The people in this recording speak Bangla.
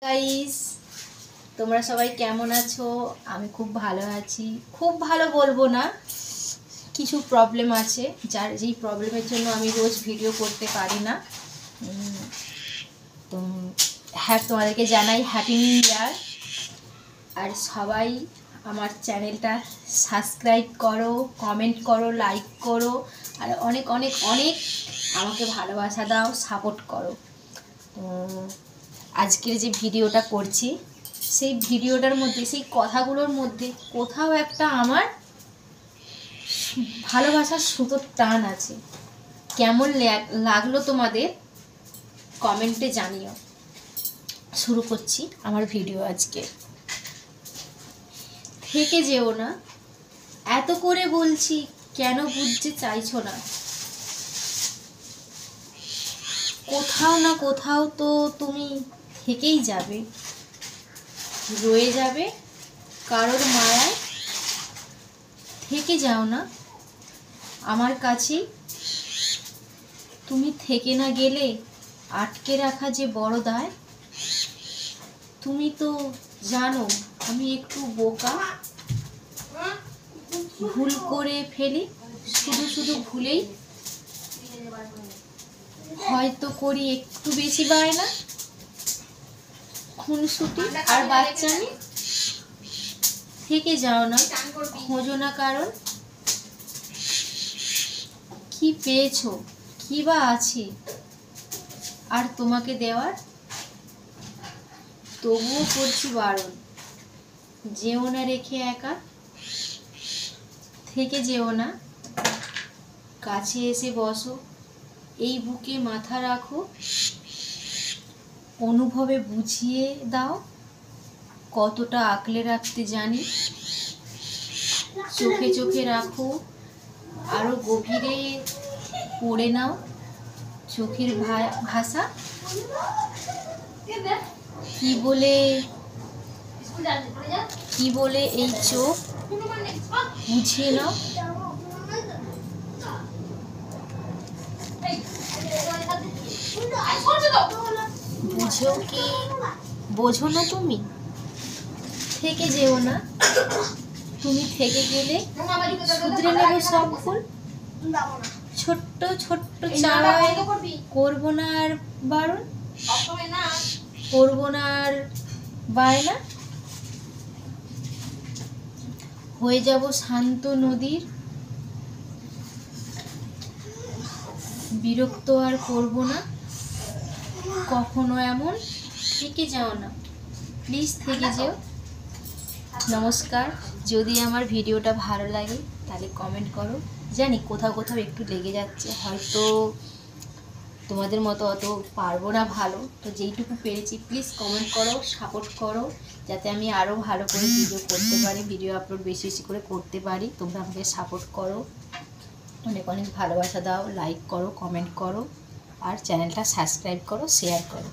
গাইস, তোমরা সবাই কেমন আছো? আমি খুব ভালো আছি। খুব ভালো বলবো না, কিছু প্রবলেম আছে, যেই প্রবলেমের জন্য আমি রোজ ভিডিও করতে পারি না। তো তোমাদেরকে জানাই হ্যাপি নিউ ইয়ার। আর সবাই আমার চ্যানেলটা সাবস্ক্রাইব করো, কমেন্ট করো, লাইক করো, আর অনেক অনেক অনেক আমাকে ভালোবাসা দাও, সাপোর্ট করো। আজকের যে ভিডিওটা করছি, সেই ভিডিওটার মধ্যে, সেই কথাগুলোর মধ্যে কোথাও একটা আমার ভালোবাসার সুতোর টান আছে। কেমন লাগলো তোমাদের কমেন্টে জানিও। শুরু করছি আমার ভিডিও আজকে। থেকে যেও না, এত করে বলছি, কেন বুঝতে চাইছো না? কোথাও না কোথাও তো তুমি থেকেই যাবে, রয়ে যাবে কারোর মায়ায়। থেকে যাও না আমার কাছে। তুমি থেকে না গেলে আটকে রাখা যে বড় দায়। তুমি তো জানো আমি একটু বোকা, ভুল করে ফেলি, শুধু শুধু ভুলেই হয়তো করি একটু বেশি বায়না, খুনসুটি আর বাচ্চামি। থেকে যাও না, খোঁজো না কারণ। কি পেয়েছো, কি বা আছে আর তোমাকে দেওয়ার? তবুও করছি বারণ, যেও না রেখে একা। থেকে যেও না, কাছে এসে বসো, এই বুকে মাথা রাখো, অনুভবে বুঝিয়ে দাও কতটা আঁকলে রাখতে জানি। চোখে চোখে রাখো, আরো গভীরে পড়ে নাও চোখের ভাষা। কি বলে এই চোখ বুঝিয়ে নাও। বোঝো না তুমি? থেকে যেও না, তুমি থেকে গেলে শুধরে নেবো সব ভুল। ছোট্ট ছোট্ট চাওয়ায় করবো না আর বারণ, করবো না আর বায়না। হয়ে যাব শান্ত নদীর, বিরক্ত আর করবো না কখনো এমন। থেকে যাও না, প্লিজ থেকে যেও। নমস্কার। যদি আমার ভিডিওটা ভালো লাগে তাহলে কমেন্ট করো। জানি কোথাও কোথাও একটু লেগে যাচ্ছে, হয়তো তোমাদের মতো অত পারবো না ভালো, তো যেইটুকু পেরেছি প্লিজ কমেন্ট করো, সাপোর্ট করো, যাতে আমি আরও ভালো করে ভিডিও করতে পারি, ভিডিও আপলোড বেশি বেশি করে করতে পারি। তোমরা আমাকে সাপোর্ট করো, অনেক অনেক ভালোবাসা দাও, লাইক করো, কমেন্ট করো, আর চ্যানেলটা সাবস্ক্রাইব করো, শেয়ার করো।